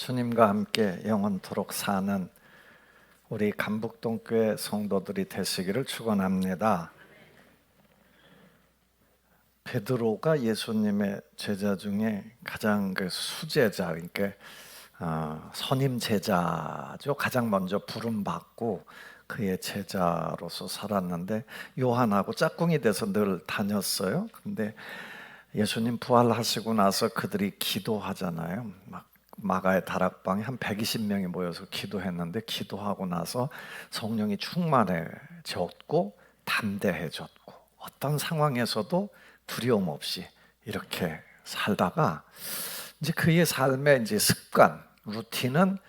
주님과 함께 영원토록 사는 우리 감북동교회 성도들이 되시기를 축원합니다. 베드로가 예수님의 제자 중에 가장 수제자, 그러니까 선임 제자죠. 가장 먼저 부름 받고 그의 제자로서 살았는데 요한하고 짝꿍이 돼서 늘 다녔어요. 근데 예수님 부활하시고 나서 그들이 기도하잖아요. 막 마가의 다락방에 한 120명이 모여서 기도했는데 기도하고 나서 성령이 충만해졌고 담대해졌고 어떤 상황에서도 두려움 없이 이렇게 살다가 이제 그의 삶의 이제 습관, 루틴은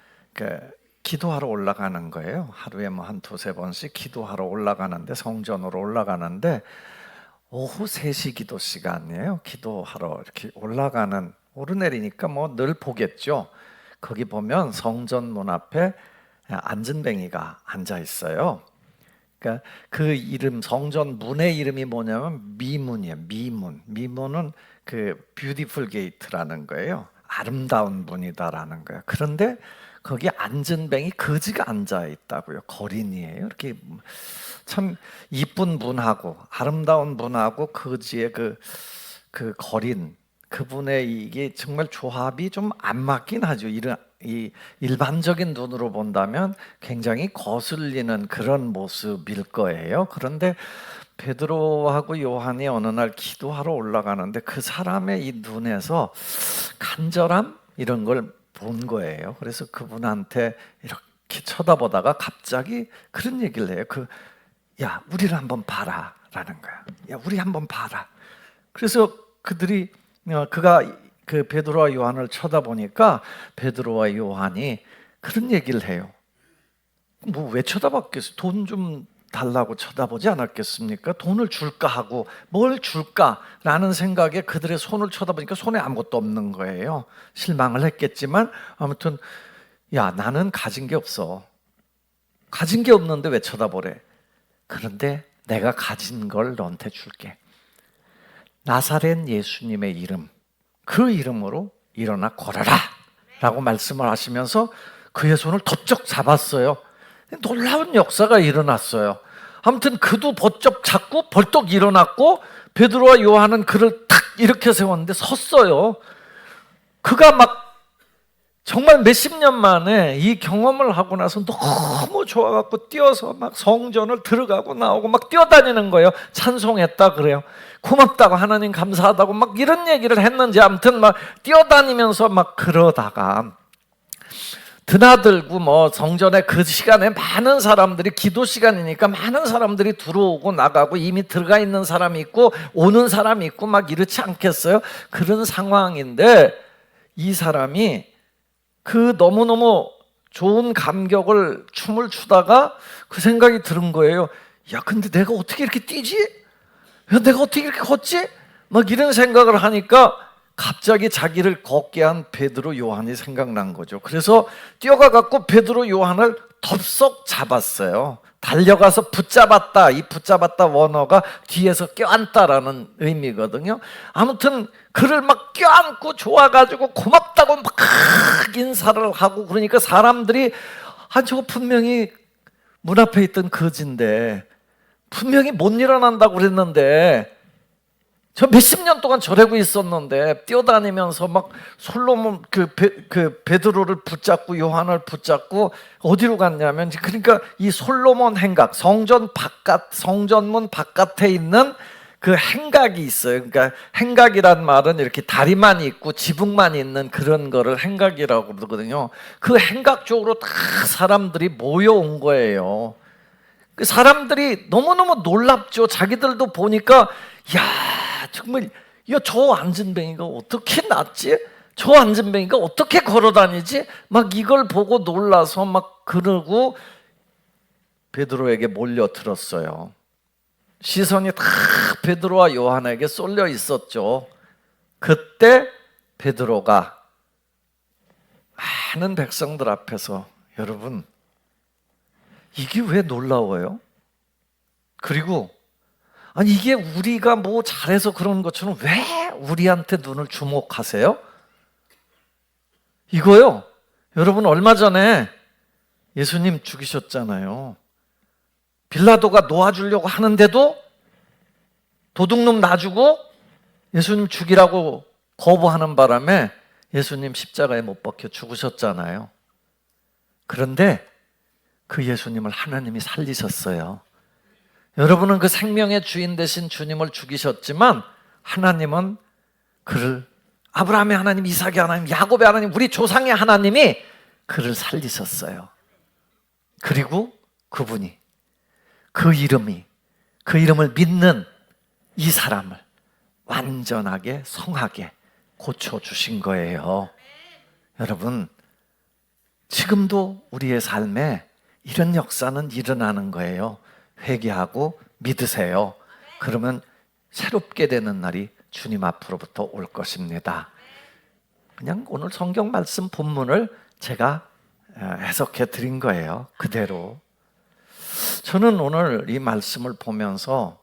기도하러 올라가는 거예요. 하루에 뭐 한 두세 번씩 기도하러 올라가는데 성전으로 올라가는데 오후 3시 기도 시간이에요. 기도하러 이렇게 올라가는 오르내리니까 뭐 늘 보겠죠. 거기 보면 성전 문 앞에 안전뱅이가 앉아 있어요. 그러니까 그 이름 성전 문의 이름이 뭐냐면 미문이에요. 미문. 미문은 그 뷰티풀 게이트라는 거예요. 아름다운 문이다라는 거예요. 그런데 거기 안전뱅이 거지가 앉아 있다고요. 거린이에요. 이렇게 참 이쁜 문하고 아름다운 문하고 거지의 그 거린 그분의 이게 정말 조합이 좀 안 맞긴 하죠. 이 일반적인 눈으로 본다면 굉장히 거슬리는 그런 모습일 거예요. 그런데 베드로하고 요한이 어느 날 기도하러 올라가는데 그 사람의 이 눈에서 간절함 이런 걸 본 거예요. 그래서 그분한테 이렇게 쳐다보다가 갑자기 그런 얘기를 해요. 야, 우리를 한번 봐라 라는 거야. 야, 우리 한번 봐라. 그래서 그가 그 베드로와 요한을 쳐다보니까 베드로와 요한이 그런 얘기를 해요. 뭐 왜 쳐다봤겠어요? 돈 좀 달라고 쳐다보지 않았겠습니까? 돈을 줄까 하고 뭘 줄까라는 생각에 그들의 손을 쳐다보니까 손에 아무것도 없는 거예요. 실망을 했겠지만 아무튼 야, 나는 가진 게 없어. 가진 게 없는데 왜 쳐다보래? 그런데 내가 가진 걸 너한테 줄게. 나사렛 예수님의 이름, 그 이름으로 일어나 걸어라 라고 말씀을 하시면서 그의 손을 덥적 잡았어요. 놀라운 역사가 일어났어요. 아무튼 그도 번쩍 잡고 벌떡 일어났고 베드로와 요한은 그를 탁 이렇게 세웠는데 섰어요. 그가 막 정말 몇십 년 만에 이 경험을 하고 나서 너무 좋아갖고 뛰어서 막 성전을 들어가고 나오고 막 뛰어다니는 거예요. 찬송했다 그래요. 고맙다고 하나님 감사하다고 막 이런 얘기를 했는지 아무튼 막 뛰어다니면서 막 그러다가 드나들고 뭐 성전에 그 시간에 많은 사람들이 기도 시간이니까 많은 사람들이 들어오고 나가고 이미 들어가 있는 사람이 있고 오는 사람이 있고 막 이렇지 않겠어요? 그런 상황인데 이 사람이 그 너무너무 좋은 감격을 춤을 추다가 그 생각이 들은 거예요. 야, 근데 내가 어떻게 이렇게 뛰지? 야, 내가 어떻게 이렇게 걷지? 막 이런 생각을 하니까 갑자기 자기를 걷게 한 베드로 요한이 생각난 거죠. 그래서 뛰어가 갖고 베드로 요한을 덥석 잡았어요. 달려가서 붙잡았다. 이 붙잡았다 원어가 뒤에서 껴안다라는 의미거든요. 아무튼 그를 막 껴안고 좋아가지고 고맙다고 막 인사를 하고 그러니까 사람들이 저거 분명히 문 앞에 있던 거지인데 분명히 못 일어난다고 그랬는데 저 몇십 년 동안 저러고 있었는데 뛰어다니면서 막 솔로몬 그 베드로를 붙잡고 요한을 붙잡고 어디로 갔냐면 그러니까 이 솔로몬 행각 성전문 바깥에 있는 그 행각이 있어요. 그러니까 행각이란 말은 이렇게 다리만 있고 지붕만 있는 그런 거를 행각이라고 그러거든요. 그 행각 쪽으로 다 사람들이 모여온 거예요. 그 사람들이 너무너무 놀랍죠. 자기들도 보니까 야, 정말 저 안전뱅이가 어떻게 났지? 저 안전뱅이가 어떻게 걸어다니지? 막 이걸 보고 놀라서 막 그러고 베드로에게 몰려들었어요. 시선이 다 베드로와 요한에게 쏠려 있었죠. 그때 베드로가 많은 백성들 앞에서 여러분 이게 왜 놀라워요? 그리고 아니 이게 우리가 뭐 잘해서 그런 것처럼 왜 우리한테 눈을 주목하세요? 이거요. 여러분 얼마 전에 예수님 죽이셨잖아요. 빌라도가 놓아주려고 하는데도 도둑놈 놔주고 예수님 죽이라고 거부하는 바람에 예수님 십자가에 못 박혀 죽으셨잖아요. 그런데 그 예수님을 하나님이 살리셨어요. 여러분은 그 생명의 주인 되신 주님을 죽이셨지만 하나님은 그를, 아브라함의 하나님, 이삭의 하나님, 야곱의 하나님, 우리 조상의 하나님이 그를 살리셨어요. 그리고 그분이, 그 이름을 믿는 이 사람을 완전하게 성하게 고쳐주신 거예요. 여러분, 지금도 우리의 삶에 이런 역사는 일어나는 거예요. 회개하고 믿으세요. 그러면 새롭게 되는 날이 주님 앞으로부터 올 것입니다. 그냥 오늘 성경 말씀 본문을 제가 해석해 드린 거예요. 그대로. 저는 오늘 이 말씀을 보면서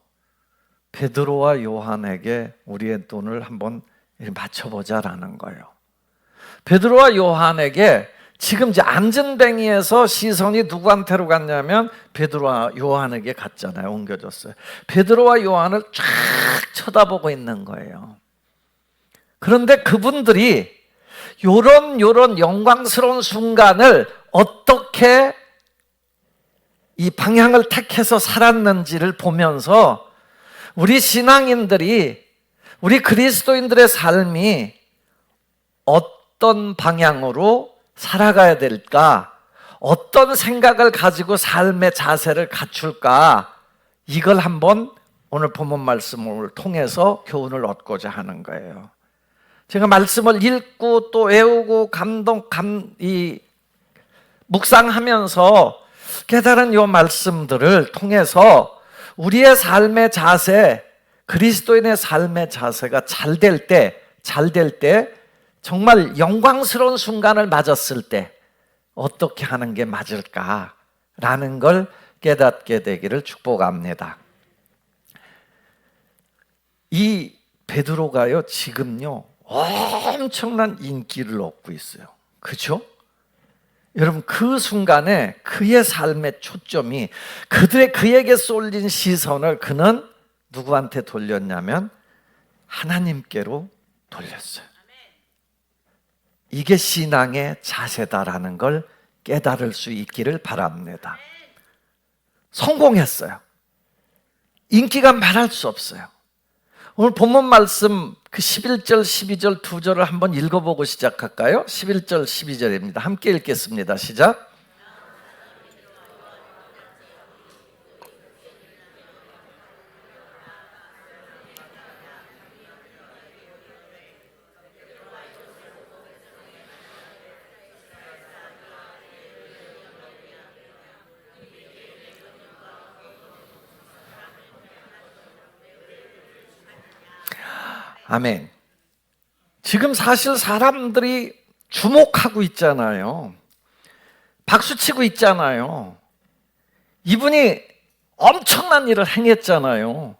베드로와 요한에게 우리의 돈을 한번 맞춰보자라는 거예요. 베드로와 요한에게 지금 이제 안전뱅이에서 시선이 누구한테로 갔냐면 베드로와 요한에게 갔잖아요. 옮겨졌어요. 베드로와 요한을 쫙 쳐다보고 있는 거예요. 그런데 그분들이 요런 영광스러운 순간을 어떻게 이 방향을 택해서 살았는지를 보면서 우리 신앙인들이, 우리 그리스도인들의 삶이 어떤 방향으로 살아가야 될까? 어떤 생각을 가지고 삶의 자세를 갖출까? 이걸 한번 오늘 본문 말씀을 통해서 교훈을 얻고자 하는 거예요. 제가 말씀을 읽고 또 외우고 묵상하면서 깨달은 이 말씀들을 통해서 우리의 삶의 자세, 그리스도인의 삶의 자세가 잘 될 때 정말 영광스러운 순간을 맞았을 때 어떻게 하는 게 맞을까라는 걸 깨닫게 되기를 축복합니다. 이 베드로가요, 지금요 엄청난 인기를 얻고 있어요. 그렇죠? 여러분, 그 순간에 그의 삶의 초점이, 그에게 쏠린 시선을 그는 누구한테 돌렸냐면 하나님께로 돌렸어요. 이게 신앙의 자세다라는 걸 깨달을 수 있기를 바랍니다. 성공했어요. 인기가 말할 수 없어요. 오늘 본문 말씀 그 11절, 12절 두 절을 한번 읽어보고 시작할까요? 11절, 12절입니다. 함께 읽겠습니다. 시작. 아멘. 지금 사실 사람들이 주목하고 있잖아요. 박수치고 있잖아요. 이분이 엄청난 일을 행했잖아요.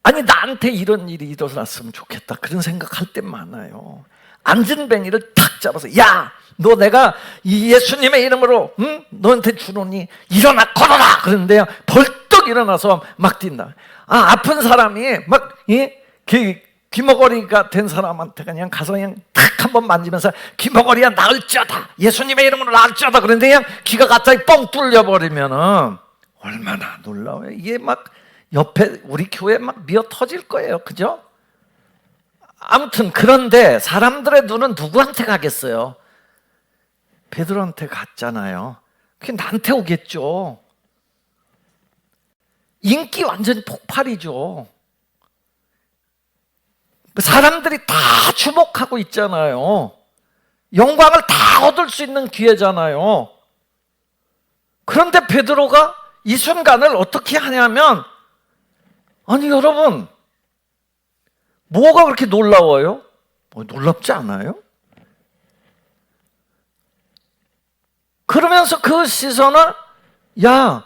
아니, 나한테 이런 일이 일어났으면 좋겠다, 그런 생각할 때 많아요. 안전뱅이를 탁 잡아서, 야, 너 내가 이 예수님의 이름으로 너한테 주노니 일어나 걸어라 그러는데요, 벌떡 일어나서 막 뛴다. 아픈 사람이 막 귀머거리가 된 사람한테 그냥 가서 그냥 탁 한번 만지면서 귀머거리야 나을지어다, 예수님의 이름으로 나을지어다 그런데 그냥 귀가 갑자기 뻥 뚫려버리면은 얼마나 놀라워요. 이게 막 옆에 우리 교회 막 미어 터질 거예요. 그죠? 아무튼 그런데 사람들의 눈은 누구한테 가겠어요? 베드로한테 갔잖아요. 그게 나한테 오겠죠. 인기 완전히 폭발이죠. 사람들이 다 주목하고 있잖아요. 영광을 다 얻을 수 있는 기회잖아요. 그런데 베드로가 이 순간을 어떻게 하냐면, 아니 여러분, 뭐가 그렇게 놀라워요? 놀랍지 않아요? 그러면서 그 시선을, 야,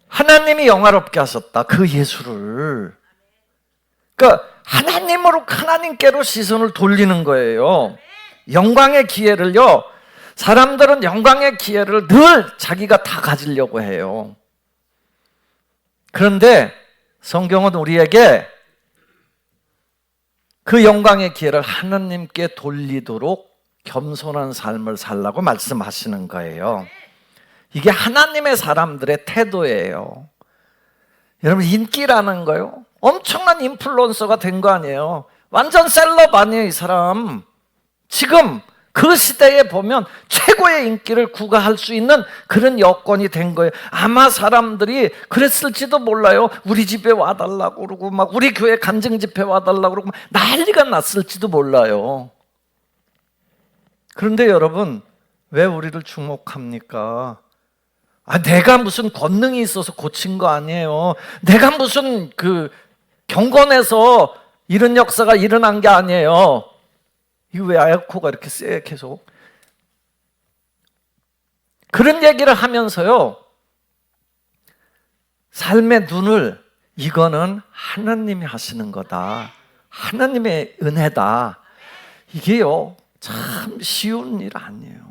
하나님이 영화롭게 하셨다, 그 예수를. 그러니까 하나님께로 시선을 돌리는 거예요. 영광의 기회를요, 사람들은 영광의 기회를 늘 자기가 다 가지려고 해요. 그런데 성경은 우리에게 그 영광의 기회를 하나님께 돌리도록 겸손한 삶을 살라고 말씀하시는 거예요. 이게 하나님의 사람들의 태도예요. 여러분, 인기라는 거요, 엄청난 인플루언서가 된 거 아니에요. 완전 셀럽 아니에요, 이 사람. 지금 그 시대에 보면 최고의 인기를 구가할 수 있는 그런 여건이 된 거예요. 아마 사람들이 그랬을지도 몰라요. 우리 집에 와달라고 그러고 막 우리 교회 간증 집회 와달라고 그러고 난리가 났을지도 몰라요. 그런데 여러분, 왜 우리를 주목합니까? 내가 무슨 권능이 있어서 고친 거 아니에요. 내가 무슨 경건해서 이런 역사가 일어난 게 아니에요. 이거 왜 에코가 이렇게 세 계속? 그런 얘기를 하면서요, 삶의 눈을 이거는 하나님이 하시는 거다, 하나님의 은혜다, 이게요 참 쉬운 일 아니에요.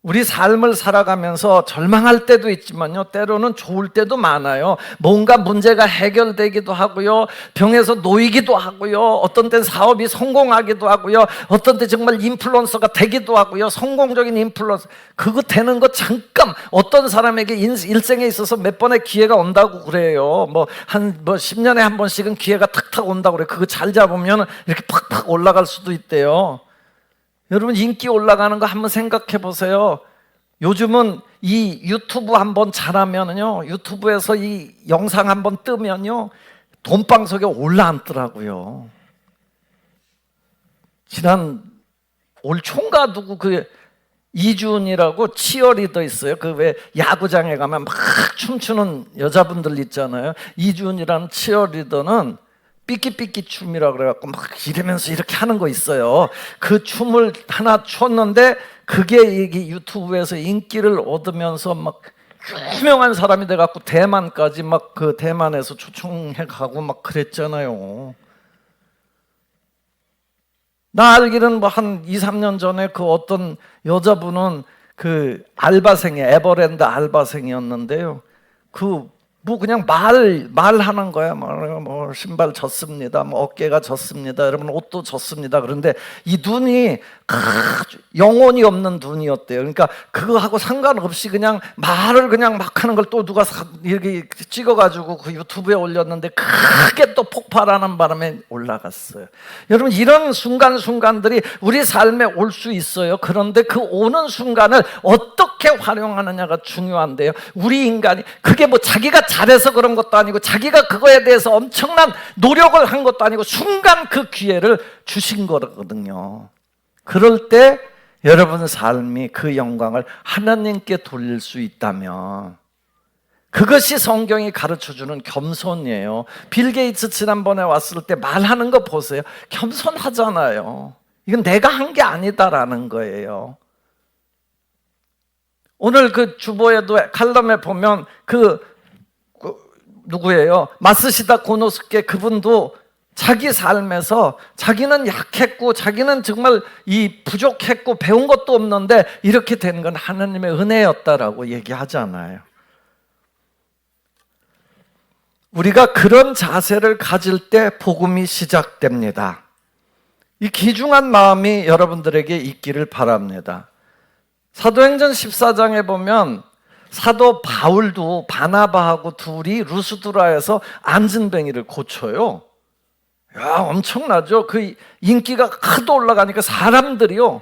우리 삶을 살아가면서 절망할 때도 있지만요, 때로는 좋을 때도 많아요. 뭔가 문제가 해결되기도 하고요, 병에서 놓이기도 하고요, 어떤 땐 사업이 성공하기도 하고요, 어떤 때 정말 인플루언서가 되기도 하고요, 성공적인 인플루언서. 그거 되는 거 잠깐, 어떤 사람에게 일생에 있어서 몇 번의 기회가 온다고 그래요. 10년에 한 번씩은 기회가 탁탁 온다고 그래요. 그거 잘 잡으면 이렇게 팍팍 올라갈 수도 있대요. 여러분, 인기 올라가는 거 한번 생각해 보세요. 요즘은 이 유튜브 한번 잘하면요, 유튜브에서 이 영상 한번 뜨면요, 돈방석에 올라앉더라고요. 올 총가 누구 이준이라고 치어리더 있어요. 왜 야구장에 가면 막 춤추는 여자분들 있잖아요. 이준이라는 치어리더는 삐끼삐끼 춤이라고 그래갖고 막 이러면서 이렇게 하는 거 있어요. 그 춤을 하나 췄는데 그게 이게 유튜브에서 인기를 얻으면서 막 유명한 사람이 돼갖고 대만까지 막 대만에서 초청해 가고 막 그랬잖아요. 나 알기로는 한 2, 3년 전에 어떤 여자분은 알바생이에요. 에버랜드 알바생이었는데요. 그냥 말하는 거야. 신발 졌습니다. 어깨가 졌습니다. 여러분, 옷도 졌습니다. 그런데 이 눈이 영혼이 없는 눈이었대요. 그러니까 그거하고 상관없이 그냥 말을 그냥 막 하는 걸 또 누가 이렇게 찍어가지고 그 유튜브에 올렸는데 크게 또 폭발하는 바람에 올라갔어요. 여러분, 이런 순간순간들이 우리 삶에 올 수 있어요. 그런데 그 오는 순간을 어떻게 활용하느냐가 중요한데요. 우리 인간이 그게 자기가 잘해서 그런 것도 아니고 자기가 그거에 대해서 엄청난 노력을 한 것도 아니고 순간 그 기회를 주신 거거든요. 그럴 때 여러분 삶이 그 영광을 하나님께 돌릴 수 있다면 그것이 성경이 가르쳐주는 겸손이에요. 빌 게이츠 지난번에 왔을 때 말하는 거 보세요. 겸손하잖아요. 이건 내가 한 게 아니다라는 거예요. 오늘 주보에도 칼럼에 보면 누구예요? 마쓰시다 고노스케, 그분도 자기 삶에서 자기는 약했고 자기는 정말 부족했고 배운 것도 없는데 이렇게 된 건 하나님의 은혜였다라고 얘기하잖아요. 우리가 그런 자세를 가질 때 복음이 시작됩니다. 이 귀중한 마음이 여러분들에게 있기를 바랍니다. 사도행전 14장에 보면 사도 바울도 바나바하고 둘이 루스드라에서 안진뱅이를 고쳐요. 야, 엄청나죠? 인기가 하도 올라가니까 사람들이요,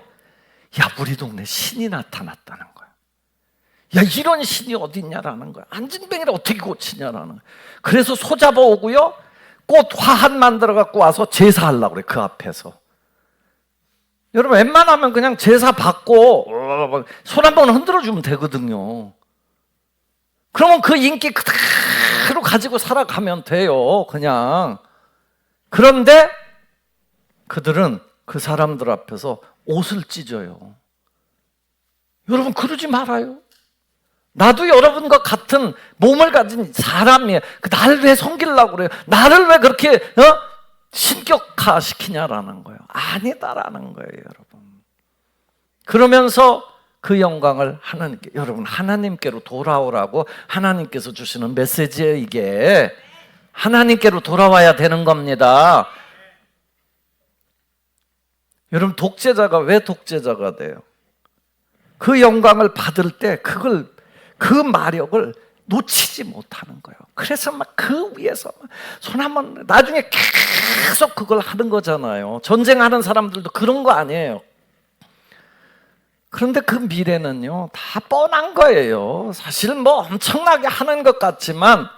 야, 우리 동네 신이 나타났다는 거야. 야, 이런 신이 어딨냐라는 거야. 안진뱅이를 어떻게 고치냐라는 거야. 그래서 소잡아 오고요, 꽃 화한 만들어 갖고 와서 제사하려고 그래, 그 앞에서. 여러분, 웬만하면 그냥 제사 받고 손 한번 흔들어주면 되거든요. 그러면 그 인기 그대로 가지고 살아가면 돼요, 그냥. 그런데 그들은 그 사람들 앞에서 옷을 찢어요. 여러분, 그러지 말아요. 나도 여러분과 같은 몸을 가진 사람이에요. 나를 왜 섬기려고 그래요? 나를 왜 그렇게 신격화시키냐라는 거예요. 아니다라는 거예요, 여러분. 그러면서 그 영광을 하나님께, 여러분 하나님께로 돌아오라고 하나님께서 주시는 메시지예요. 이게 하나님께로 돌아와야 되는 겁니다. 여러분 독재자가 왜 독재자가 돼요? 그 영광을 받을 때 그 마력을 놓치지 못하는 거예요. 그래서 막 그 위에서 손 한번 나중에 계속 그걸 하는 거잖아요. 전쟁하는 사람들도 그런 거 아니에요. 그런데 그 미래는요 다 뻔한 거예요. 사실 뭐 엄청나게 하는 것 같지만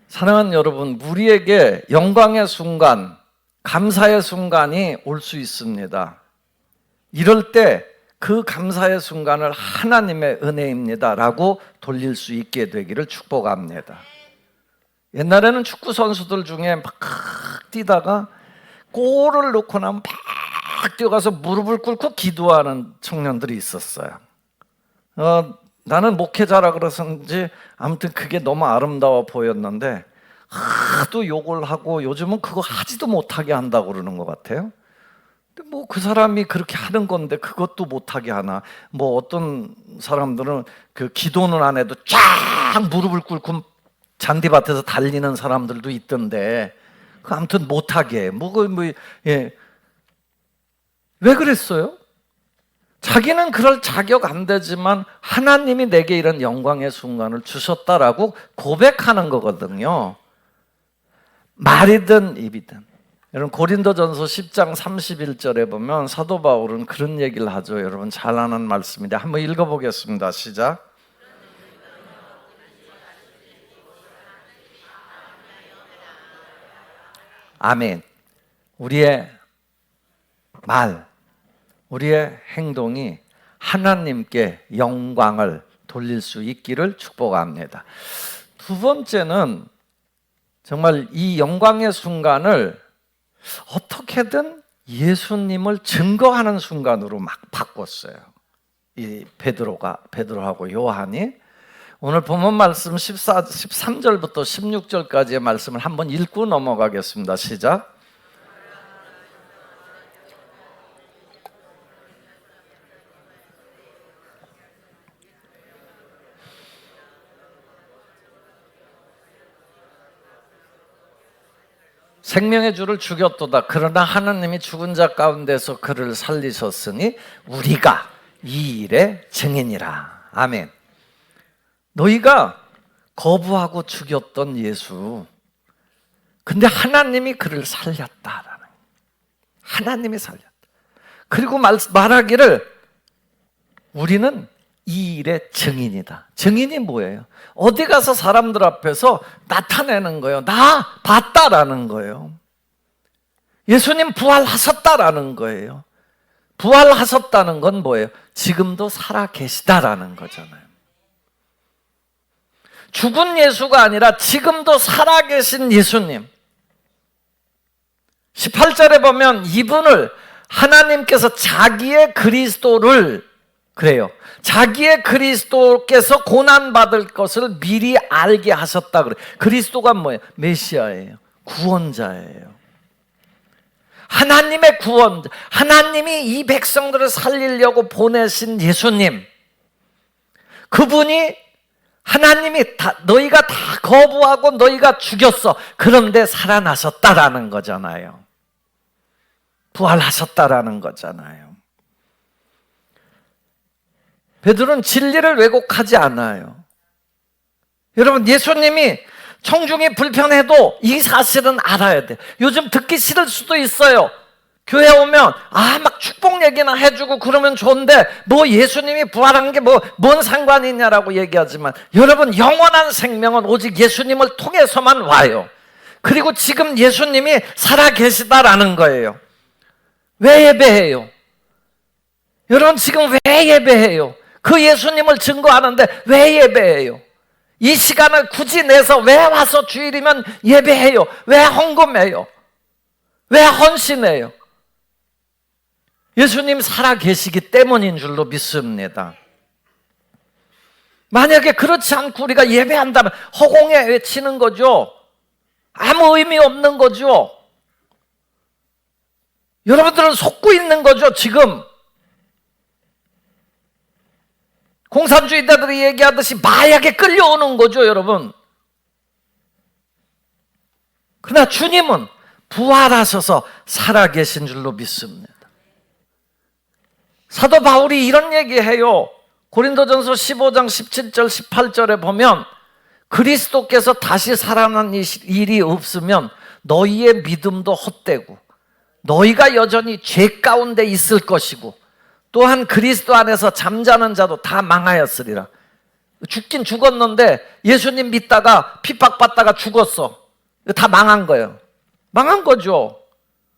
사랑하는 여러분, 우리에게 영광의 순간, 감사의 순간이 올 수 있습니다. 이럴 때 그 감사의 순간을 하나님의 은혜입니다 라고 돌릴 수 있게 되기를 축복합니다. 옛날에는 축구 선수들 중에 막 뛰다가 골을 넣고 나면 막 뛰어가서 무릎을 꿇고 기도하는 청년들이 있었어요. 나는 목회자라 그래서인지 아무튼 그게 너무 아름다워 보였는데 하도 욕을 하고 요즘은 그거 하지도 못하게 한다고 그러는 것 같아요. 근데 뭐 그 사람이 그렇게 하는 건데 그것도 못하게 하나. 뭐 어떤 사람들은 그 기도는 안 해도 쫙 무릎을 꿇고 잔디밭에서 달리는 사람들도 있던데 아무튼 못하게 해. 예. 왜 그랬어요? 자기는 그럴 자격 안 되지만 하나님이 내게 이런 영광의 순간을 주셨다라고 고백하는 거거든요. 말이든 입이든. 여러분 고린도전서 10장 31절에 보면 사도 바울은 그런 얘기를 하죠. 여러분 잘 아는 말씀인데 한번 읽어보겠습니다. 시작. 아멘. 우리의 말, 우리의 행동이 하나님께 영광을 돌릴 수 있기를 축복합니다. 두 번째는 정말 이 영광의 순간을 어떻게든 예수님을 증거하는 순간으로 막 바꿨어요. 이 베드로하고 요한이. 오늘 본문 말씀 13절부터 16절까지의 말씀을 한번 읽고 넘어가겠습니다. 시작. 생명의 주를 죽였도다. 그러나 하나님이 죽은 자 가운데서 그를 살리셨으니 우리가 이 일의 증인이라. 아멘. 너희가 거부하고 죽였던 예수, 근데 하나님이 그를 살렸다라는, 하나님이 살렸다. 그리고 말하기를 우리는 이 일의 증인이다. 증인이 뭐예요? 어디 가서 사람들 앞에서 나타내는 거예요. 나 봤다라는 거예요. 예수님 부활하셨다라는 거예요. 부활하셨다는 건 뭐예요? 지금도 살아 계시다라는 거잖아요. 죽은 예수가 아니라 지금도 살아계신 예수님. 18절에 보면 이분을 하나님께서 자기의 그리스도를, 그래요, 자기의 그리스도께서 고난받을 것을 미리 알게 하셨다 그래요. 그리스도가 뭐예요? 메시아예요. 구원자예요. 하나님의 구원자, 하나님이 이 백성들을 살리려고 보내신 예수님, 그분이 하나님이 너희가 다 거부하고 너희가 죽였어. 그런데 살아나셨다라는 거잖아요. 부활하셨다라는 거잖아요. 베드로는 진리를 왜곡하지 않아요. 여러분, 예수님이 청중이 불편해도 이 사실은 알아야 돼. 요즘 듣기 싫을 수도 있어요. 교회 오면 막 축복 얘기나 해주고 그러면 좋은데 뭐 예수님이 부활한 게 뭔 상관이 있냐라고 얘기하지만, 여러분, 영원한 생명은 오직 예수님을 통해서만 와요. 그리고 지금 예수님이 살아계시다라는 거예요. 왜 예배해요? 여러분, 지금 왜 예배해요? 그 예수님을 증거하는데 왜 예배해요? 이 시간을 굳이 내서 왜 와서 주일이면 예배해요? 왜 헌금해요? 왜 헌신해요? 예수님 살아계시기 때문인 줄로 믿습니다. 만약에 그렇지 않고 우리가 예배한다면 허공에 외치는 거죠. 아무 의미 없는 거죠. 여러분들은 속고 있는 거죠, 지금. 공산주의자들이 얘기하듯이 마약에 끌려오는 거죠, 여러분. 그러나 주님은 부활하셔서 살아계신 줄로 믿습니다. 사도 바울이 이런 얘기해요. 고린도전서 15장 17절 18절에 보면 그리스도께서 다시 살아난 일이 없으면 너희의 믿음도 헛되고 너희가 여전히 죄 가운데 있을 것이고 또한 그리스도 안에서 잠자는 자도 다 망하였으리라. 죽긴 죽었는데 예수님 믿다가 핍박받다가 죽었어. 다 망한 거예요. 망한 거죠.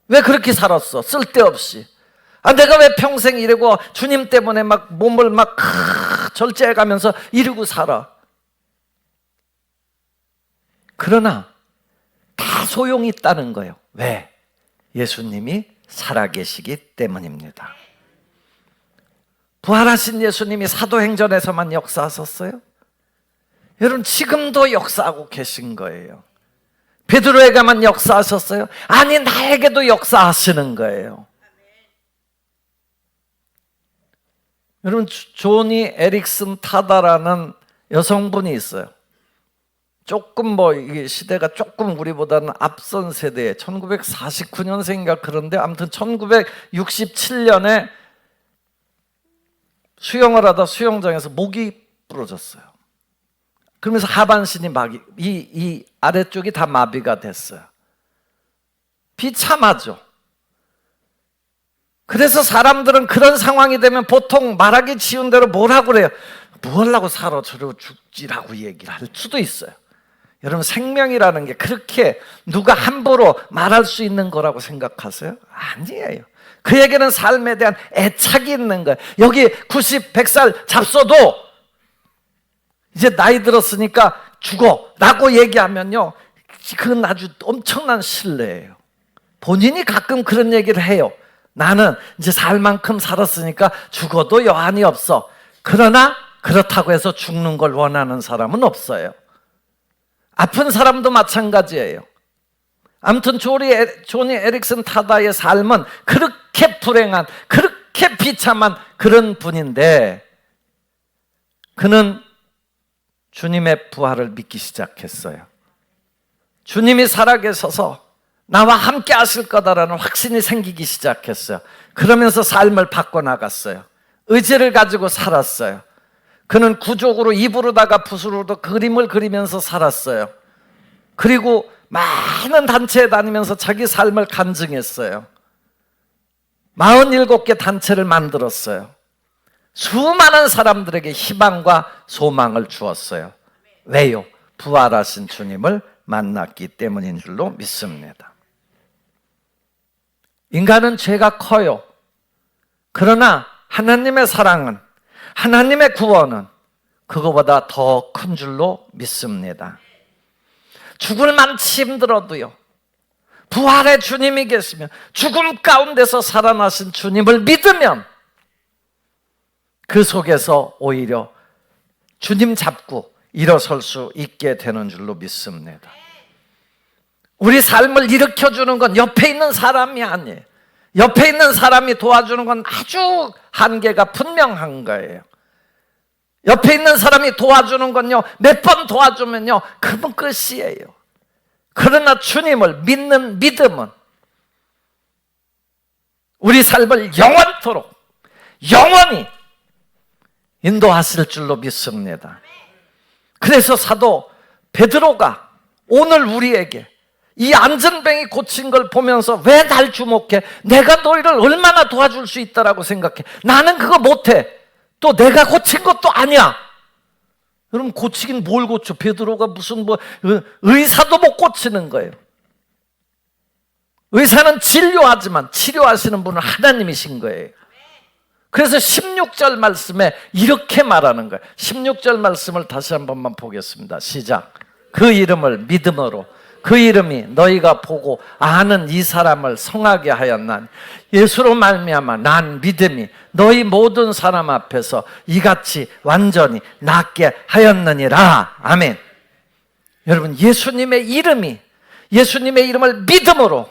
왜 그렇게 살았어? 쓸데없이. 내가 왜 평생 이러고 주님 때문에 막 몸을 막 절제해가면서 이러고 살아. 그러나 다 소용이 있다는 거예요. 왜? 예수님이 살아계시기 때문입니다. 부활하신 예수님이 사도행전에서만 역사하셨어요? 여러분 지금도 역사하고 계신 거예요. 베드로에게만 역사하셨어요? 아니, 나에게도 역사하시는 거예요. 여러분, 조니 에릭슨 타다라는 여성분이 있어요. 조금 이게 시대가 조금 우리보다는 앞선 세대에 1949년생인가 그런데 아무튼 1967년에 수영을 하다 수영장에서 목이 부러졌어요. 그러면서 하반신이 이 아래쪽이 다 마비가 됐어요. 비참하죠. 그래서 사람들은 그런 상황이 되면 보통 말하기 쉬운 대로 뭐라고 그래요? 뭐 하려고 살아? 저러고 죽지라고 얘기를 할 수도 있어요. 여러분, 생명이라는 게 그렇게 누가 함부로 말할 수 있는 거라고 생각하세요? 아니에요. 그에게는 삶에 대한 애착이 있는 거예요. 여기 90, 100살 잡숴도 이제 나이 들었으니까 죽어 라고 얘기하면요, 그건 아주 엄청난 신뢰예요. 본인이 가끔 그런 얘기를 해요. 나는 이제 살 만큼 살았으니까 죽어도 여한이 없어. 그러나 그렇다고 해서 죽는 걸 원하는 사람은 없어요. 아픈 사람도 마찬가지예요. 아무튼 조니 에릭슨 타다의 삶은 그렇게 불행한, 그렇게 비참한 그런 분인데 그는 주님의 부활을 믿기 시작했어요. 주님이 살아계셔서 나와 함께 하실 거다라는 확신이 생기기 시작했어요. 그러면서 삶을 바꿔나갔어요. 의지를 가지고 살았어요. 그는 구족으로 이부르다가 붓으로도 그림을 그리면서 살았어요. 그리고 많은 단체에 다니면서 자기 삶을 간증했어요. 47개 단체를 만들었어요. 수많은 사람들에게 희망과 소망을 주었어요. 왜요? 부활하신 주님을 만났기 때문인 줄로 믿습니다. 인간은 죄가 커요. 그러나 하나님의 사랑은, 하나님의 구원은 그거보다 더 큰 줄로 믿습니다. 죽을 만치 힘들어도요, 부활의 주님이 계시면, 죽음 가운데서 살아나신 주님을 믿으면 그 속에서 오히려 주님 잡고 일어설 수 있게 되는 줄로 믿습니다. 우리 삶을 일으켜주는 건 옆에 있는 사람이 아니에요. 옆에 있는 사람이 도와주는 건 아주 한계가 분명한 거예요. 옆에 있는 사람이 도와주는 건요, 몇 번 도와주면요, 그건 끝이에요. 그러나 주님을 믿는 믿음은 우리 삶을 영원토록 영원히 인도하실 줄로 믿습니다. 그래서 사도 베드로가 오늘 우리에게 이 안전병이 고친 걸 보면서 왜 날 주목해? 내가 너희를 얼마나 도와줄 수 있다라고 생각해? 나는 그거 못해. 또 내가 고친 것도 아니야. 여러분, 고치긴 뭘 고쳐? 베드로가 무슨 의사도 못 고치는 거예요. 의사는 진료하지만 치료하시는 분은 하나님이신 거예요. 그래서 16절 말씀에 이렇게 말하는 거예요. 16절 말씀을 다시 한 번만 보겠습니다. 시작. 그 이름을 믿음으로 그 이름이 너희가 보고 아는 이 사람을 성하게 하였나니 예수로 말미암아 난 믿음이 너희 모든 사람 앞에서 이같이 완전히 낫게 하였느니라. 아멘. 여러분, 예수님의 이름을 믿음으로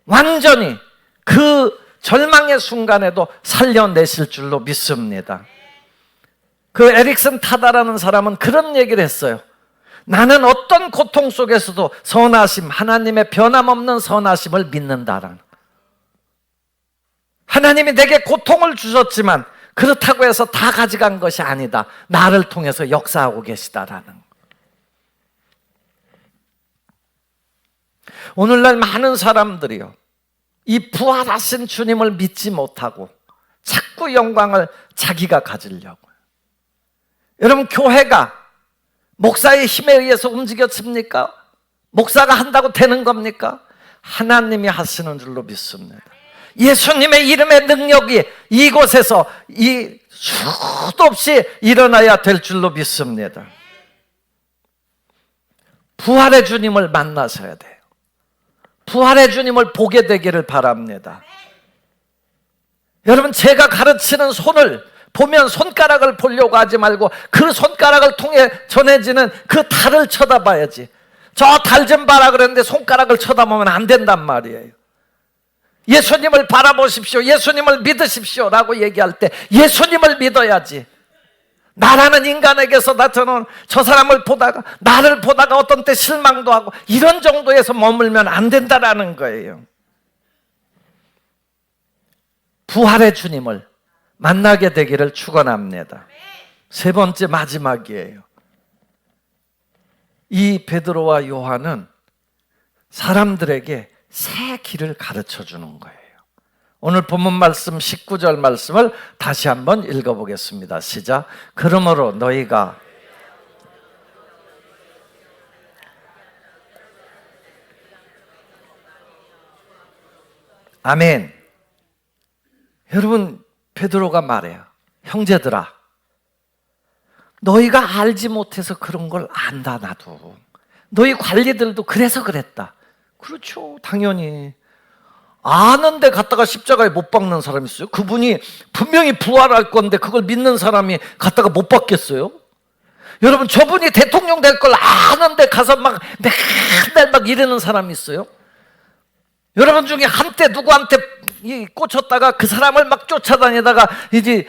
완전히 그 절망의 순간에도 살려내실 줄로 믿습니다. 그 에릭슨 타다라는 사람은 그런 얘기를 했어요. 나는 어떤 고통 속에서도 선하심, 하나님의 변함없는 선하심을 믿는다라는. 하나님이 내게 고통을 주셨지만 그렇다고 해서 다 가져간 것이 아니다. 나를 통해서 역사하고 계시다라는. 오늘날 많은 사람들이요, 이 부활하신 주님을 믿지 못하고 자꾸 영광을 자기가 가지려고요. 여러분, 교회가 목사의 힘에 의해서 움직여집니까? 목사가 한다고 되는 겁니까? 하나님이 하시는 줄로 믿습니다. 예수님의 이름의 능력이 이곳에서 이 수도 없이 일어나야 될 줄로 믿습니다. 부활의 주님을 만나셔야 돼요. 부활의 주님을 보게 되기를 바랍니다. 여러분, 제가 가르치는 손을 보면 손가락을 보려고 하지 말고 그 손가락을 통해 전해지는 그 달을 쳐다봐야지. 저 달 좀 봐라 그랬는데 손가락을 쳐다보면 안 된단 말이에요. 예수님을 바라보십시오, 예수님을 믿으십시오 라고 얘기할 때 예수님을 믿어야지. 나라는 인간에게서 나타나는 저 사람을 보다가, 나를 보다가 어떤 때 실망도 하고 이런 정도에서 머물면 안 된다라는 거예요. 부활의 주님을 만나게 되기를 축원합니다. 세 번째, 마지막이에요. 이 베드로와 요한은 사람들에게 새 길을 가르쳐 주는 거예요. 오늘 본문 말씀 19절 말씀을 다시 한번 읽어보겠습니다. 시작. 그러므로 너희가 아멘. 여러분, 베드로가 말해요. 형제들아, 너희가 알지 못해서 그런 걸 안다. 나도 너희 관리들도 그래서 그랬다. 그렇죠, 당연히. 아는데 갖다가 십자가에 못 박는 사람이 있어요? 그분이 분명히 부활할 건데 그걸 믿는 사람이 갖다가 못 박겠어요? 여러분, 저분이 대통령 될 걸 아는데 가서 막 맨날 막 이러는 사람이 있어요? 여러분 중에 한때 누구한테 꽂혔다가 그 사람을 막 쫓아다니다가 이제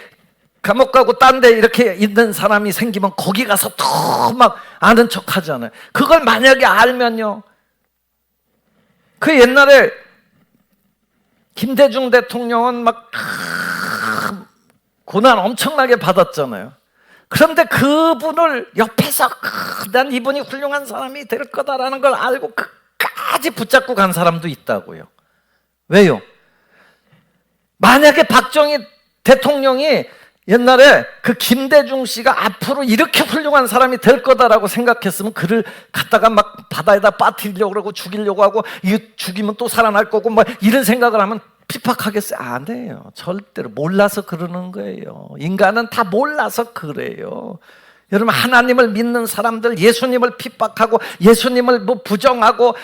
감옥 가고 딴 데 이렇게 있는 사람이 생기면 거기 가서 더 막 아는 척 하잖아요. 그걸 만약에 알면요, 그 옛날에 김대중 대통령은 막 고난 엄청나게 받았잖아요. 그런데 그분을 옆에서 난 이분이 훌륭한 사람이 될 거다라는 걸 알고 끝까지 붙잡고 간 사람도 있다고요. 왜요? 만약에 박정희 대통령이 옛날에 그 김대중 씨가 앞으로 이렇게 훌륭한 사람이 될 거다라고 생각했으면 그를 갖다가 막 바다에다 빠뜨리려고 그러고 죽이려고 하고, 이거 죽이면 또 살아날 거고 뭐 이런 생각을 하면 핍박하겠어요? 안 돼요. 절대로. 몰라서 그러는 거예요. 인간은 다 몰라서 그래요. 여러분, 하나님을 믿는 사람들, 예수님을 핍박하고 예수님을 뭐 부정하고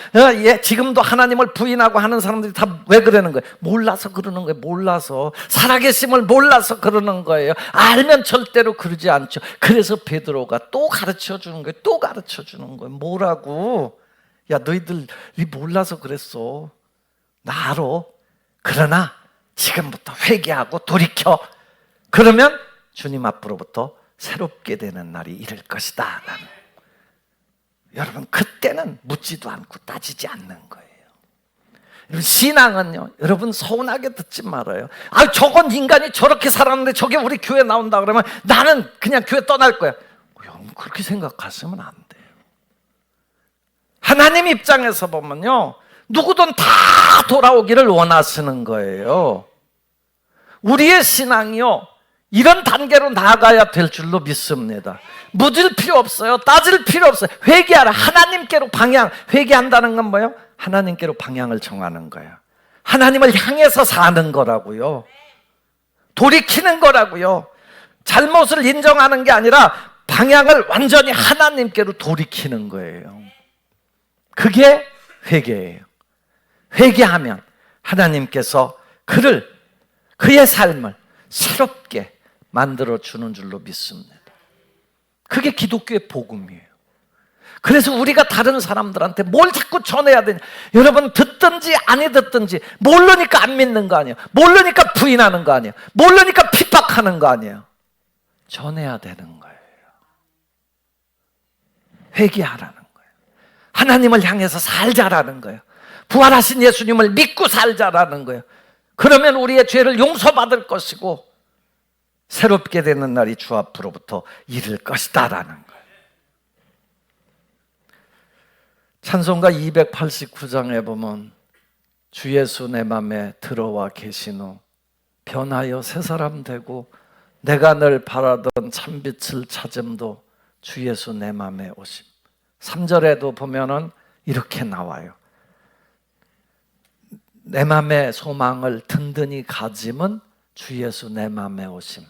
지금도 하나님을 부인하고 하는 사람들이 다 왜 그러는 거예요? 몰라서 그러는 거예요. 몰라서. 살아계심을 몰라서 그러는 거예요. 알면 절대로 그러지 않죠. 그래서 베드로가 또 가르쳐 주는 거예요. 또 가르쳐 주는 거예요. 뭐라고? 야, 너희들이 몰라서 그랬어. 나 알아. 그러나 지금부터 회개하고 돌이켜. 그러면 주님 앞으로부터 새롭게 되는 날이 이를 것이다. 여러분, 그때는 묻지도 않고 따지지 않는 거예요. 여러분, 신앙은요, 여러분 서운하게 듣지 말아요. 아, 저건 인간이 저렇게 살았는데 저게 우리 교회 나온다 그러면 나는 그냥 교회 떠날 거야. 여러분, 그렇게 생각하시면 안 돼요. 하나님 입장에서 보면요, 누구든 다 돌아오기를 원하시는 거예요. 우리의 신앙이요, 이런 단계로 나아가야 될 줄로 믿습니다. 묻을 필요 없어요. 따질 필요 없어요. 회개하라. 하나님께로 방향. 회개한다는 건 뭐예요? 하나님께로 방향을 정하는 거예요. 하나님을 향해서 사는 거라고요. 돌이키는 거라고요. 잘못을 인정하는 게 아니라 방향을 완전히 하나님께로 돌이키는 거예요. 그게 회개예요. 회개하면 하나님께서 그의 삶을 새롭게 만들어주는 줄로 믿습니다. 그게 기독교의 복음이에요. 그래서 우리가 다른 사람들한테 뭘 자꾸 전해야 되냐. 여러분, 듣든지 아니 듣든지 모르니까 안 믿는 거 아니에요. 모르니까 부인하는 거 아니에요. 모르니까 핍박하는 거 아니에요. 전해야 되는 거예요. 회개하라는 거예요. 하나님을 향해서 살자라는 거예요. 부활하신 예수님을 믿고 살자라는 거예요. 그러면 우리의 죄를 용서받을 것이고 새롭게 되는 날이 주 앞으로부터 이를 것이다 라는 거예요. 찬송가 289장에 보면 주 예수 내 맘에 들어와 계신 후 변하여 새 사람 되고 내가 늘 바라던 참빛을 찾음도 주 예수 내 맘에 오심. 3절에도 보면은 이렇게 나와요. 내 맘의 소망을 든든히 가짐은 주 예수 내 맘에 오심.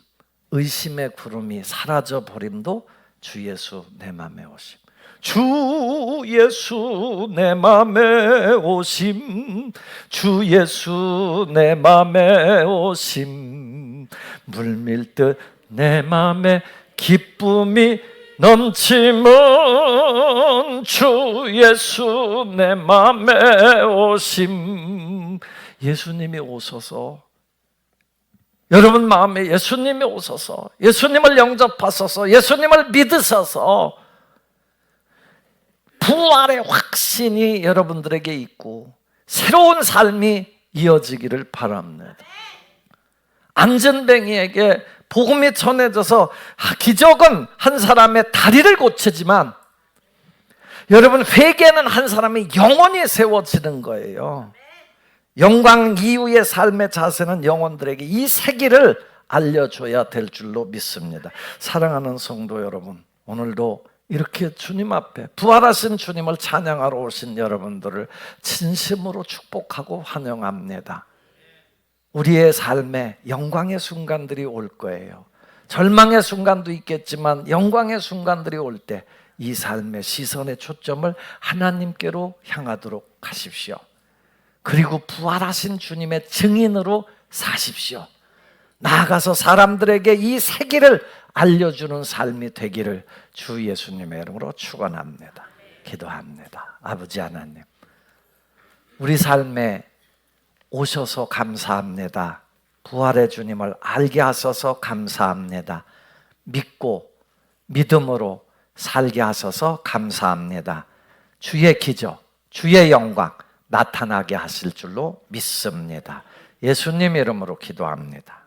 의심의 구름이 사라져 버림도 주 예수 내 맘에 오심. 주 예수 내 맘에 오심. 주 예수 내 맘에 오심. 물밀듯 내 맘에 기쁨이 넘치면 주 예수 내 맘에 오심. 예수님이 오셔서, 여러분 마음에 예수님이 오셔서 예수님을 영접하셔서 예수님을 믿으셔서 부활의 확신이 여러분들에게 있고 새로운 삶이 이어지기를 바랍니다. 안전뱅이에게 복음이 전해져서 기적은 한 사람의 다리를 고치지만 여러분, 회개는 한 사람이 영원히 세워지는 거예요. 영광 이후의 삶의 자세는 영혼들에게 이 세기를 알려줘야 될 줄로 믿습니다. 사랑하는 성도 여러분, 오늘도 이렇게 주님 앞에 부활하신 주님을 찬양하러 오신 여러분들을 진심으로 축복하고 환영합니다. 우리의 삶에 영광의 순간들이 올 거예요. 절망의 순간도 있겠지만 영광의 순간들이 올 때 이 삶의 시선의 초점을 하나님께로 향하도록 하십시오. 그리고 부활하신 주님의 증인으로 사십시오. 나아가서 사람들에게 이 세기를 알려주는 삶이 되기를 주 예수님의 이름으로 축원합니다. 기도합니다. 아버지 하나님, 우리 삶에 오셔서 감사합니다. 부활의 주님을 알게 하셔서 감사합니다. 믿고 믿음으로 살게 하셔서 감사합니다. 주의 기적, 주의 영광 나타나게 하실 줄로 믿습니다. 예수님 이름으로 기도합니다.